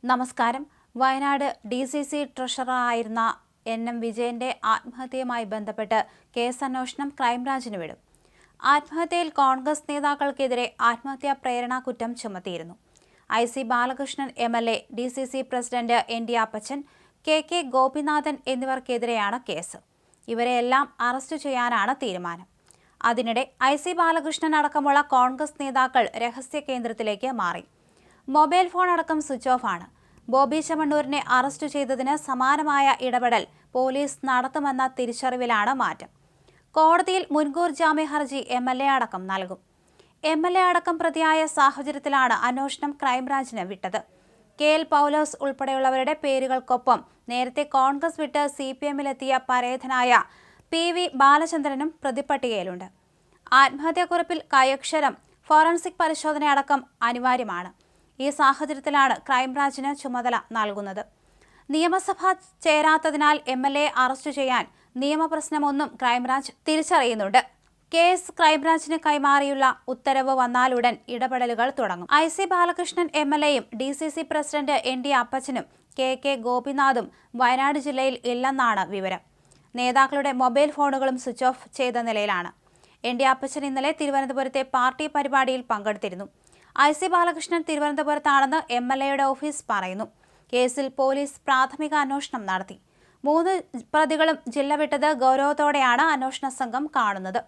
നമസ്കാരം. Wayanad DCC ട്രഷററായിരുന്ന NM വിജയന്റെ ആത്മഹത്യയുമായി ബന്ധപ്പെട്ട് കേസന്വേഷണം ക്രൈംബ്രാഞ്ചിന് വിടും. ആത്മഹത്യയിൽ കോൺഗ്രസ് നേതാക്കൾക്കെതിരെ ആത്മഹത്യാ പ്രേരണാ കുറ്റം ചുമത്തിയിരുന്നു. IC Balakrishnan MLA, DCC president ND അപ്പച്ചൻ, KK ഗോപിനാഥൻ എന്നിവർക്കെതിരെയാണ് കേസ്. ഇവരെയെല്ലാം അറസ്റ്റ് ചെയ്യാനാണ് തീരുമാനം. അതിനിടെ IC ബാലകൃഷ്ണൻ അടക്കമുള്ള കോൺഗ്രസ് നേതാക്കൾ രഹസ്യ കേന്ദ്രത്തിലേക്ക് മാറി. മൊബൈൽ ഫോൺ അടക്കം സ്വിച്ച് ഓഫ് ആണ്. ബോബി ചെമ്മണ്ണൂരിനെ അറസ്റ്റ് ചെയ്തതിന് സമാനമായ ഇടപെടൽ പോലീസ് നടത്തുമെന്ന തിരിച്ചറിവിലാണ് മാറ്റം. കോടതിയിൽ മുൻകൂർ ജാമ്യ ഹർജി MLA അടക്കം നൽകും. MLA അടക്കം പ്രതിയായ സാഹചര്യത്തിലാണ് അന്വേഷണം ക്രൈംബ്രാഞ്ചിന് വിട്ടത്. KL പൗലോസ് ഉൾപ്പെടെയുള്ളവരുടെ പേരുകൾക്കൊപ്പം നേരത്തെ കോൺഗ്രസ് വിട്ട് CPMലെത്തിയ പരേതനായ PV ബാലചന്ദ്രനും പ്രതിപ്പട്ടികയിലുണ്ട്. ആത്മഹത്യാക്കുറിപ്പിൽ കൈയക്ഷരം, ഫോറൻസിക് പരിശോധനയടക്കം അനിവാര്യമാണ്. ഈ സാഹചര്യത്തിലാണ് ക്രൈംബ്രാഞ്ചിന് ചുമതല നൽകുന്നത്. നിയമസഭ ചേരാത്തതിനാൽ MLA അറസ്റ്റ് ചെയ്യാൻ നിയമപ്രശ്നമൊന്നും ക്രൈംബ്രാഞ്ച് തിരിച്ചറിയുന്നുണ്ട്. കേസ് ക്രൈംബ്രാഞ്ചിന് കൈമാറിയുള്ള ഉത്തരവ് വന്നാലുടൻ ഇടപെടലുകൾ തുടങ്ങും. IC ബാലകൃഷ്ണൻ MLAയും DCC പ്രസിഡന്റ് ND അപ്പച്ചനും KK ഗോപിനാഥും വയനാട് ജില്ലയിൽ ഇല്ലെന്നാണ് വിവരം. നേതാക്കളുടെ മൊബൈൽ ഫോണുകളും സ്വിച്ച് ഓഫ് ചെയ്ത നിലയിലാണ്. ND അപ്പച്ചൻ ഇന്നലെ തിരുവനന്തപുരത്തെ പാർട്ടി പരിപാടിയിൽ പങ്കെടുത്തിരുന്നു. IC ബാലകൃഷ്ണൻ തിരുവനന്തപുരത്താണെന്ന് MLAയുടെ ഓഫീസ് പറയുന്നു. കേസിൽ പോലീസ് പ്രാഥമിക അന്വേഷണം നടത്തി. 3 പ്രതികളും ജില്ല വിട്ടത് ഗൗരവത്തോടെയാണ് അന്വേഷണ സംഘം കാണുന്നത്.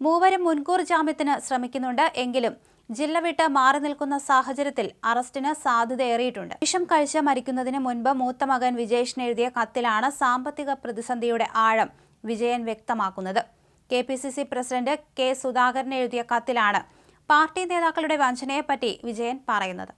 മൂവരും മുൻകൂർ ജാമ്യത്തിന് ശ്രമിക്കുന്നുണ്ട്. എങ്കിലും ജില്ല വിട്ട് മാറി നിൽക്കുന്ന സാഹചര്യത്തിൽ അറസ്റ്റിന് സാധ്യതയേറിയിട്ടുണ്ട്. വിഷം കഴിച്ച് മരിക്കുന്നതിന് മുൻപ് മൂത്ത മകൻ വിജേഷിന് എഴുതിയ കത്തിലാണ് സാമ്പത്തിക പ്രതിസന്ധിയുടെ ആഴം വിജയൻ വ്യക്തമാക്കുന്നത്. KPCC പ്രസിഡന്റ് K സുധാകരൻ എഴുതിയ കത്തിലാണ് പാർട്ടി നേതാക്കളുടെ വഞ്ചനയെപ്പറ്റി വിജയൻ പറയുന്നത്.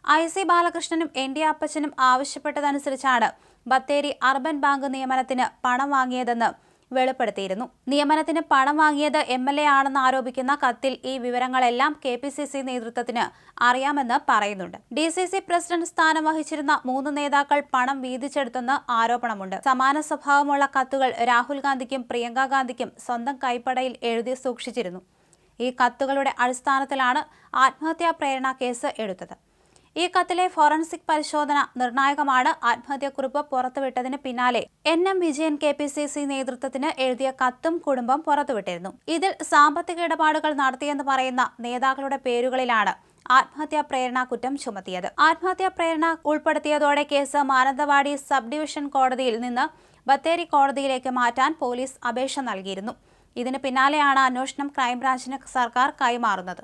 IC ബാലകൃഷ്ണനും ND അപ്പച്ചനും ആവശ്യപ്പെട്ടതനുസരിച്ചാണ് ബത്തേരി അർബൻ ബാങ്ക് നിയമനത്തിന് പണം വാങ്ങിയതെന്ന് വെളിപ്പെടുത്തിയിരുന്നു. നിയമനത്തിന് പണം വാങ്ങിയത് MLA ആണെന്ന് ആരോപിക്കുന്ന കത്തിൽ ഈ വിവരങ്ങളെല്ലാം KPCC നേതൃത്വത്തിന് അറിയാമെന്ന് പറയുന്നുണ്ട്. DCC പ്രസിഡന്റ് സ്ഥാനം വഹിച്ചിരുന്ന 3 നേതാക്കൾ പണം വീതിച്ചെടുത്തെന്ന് ആരോപണമുണ്ട്. സമാന സ്വഭാവമുള്ള കത്തുകൾ രാഹുൽ ഗാന്ധിക്കും പ്രിയങ്ക ഗാന്ധിക്കും സ്വന്തം കൈപ്പടയിൽ എഴുതി സൂക്ഷിച്ചിരുന്നു. ഈ കത്തുകളുടെ അടിസ്ഥാനത്തിലാണ് ആത്മഹത്യാ പ്രേരണ കേസ് എടുത്തത്. ഈ കത്തിലെ ഫോറൻസിക് പരിശോധന നിർണായകമാണ്. ആത്മഹത്യാക്കുറിപ്പ് പുറത്തുവിട്ടതിന് പിന്നാലെ NM വിജയൻ KPCC നേതൃത്വത്തിന് എഴുതിയ കത്തും കുടുംബം പുറത്തുവിട്ടിരുന്നു. ഇതിൽ സാമ്പത്തിക ഇടപാടുകൾ നടത്തിയെന്ന് പറയുന്ന നേതാക്കളുടെ പേരുകളിലാണ് ആത്മഹത്യാ പ്രേരണ കുറ്റം ചുമത്തിയത്. ആത്മഹത്യാ പ്രേരണ ഉൾപ്പെടുത്തിയതോടെ കേസ് മാനന്തവാടി സബ് ഡിവിഷൻ കോടതിയിൽ നിന്ന് ബത്തേരി കോടതിയിലേക്ക് മാറ്റാൻ പോലീസ് അപേക്ഷ നൽകിയിരുന്നു. ഇതിന് പിന്നാലെയാണ് അന്വേഷണം ക്രൈംബ്രാഞ്ചിന് സർക്കാർ കൈമാറുന്നത്.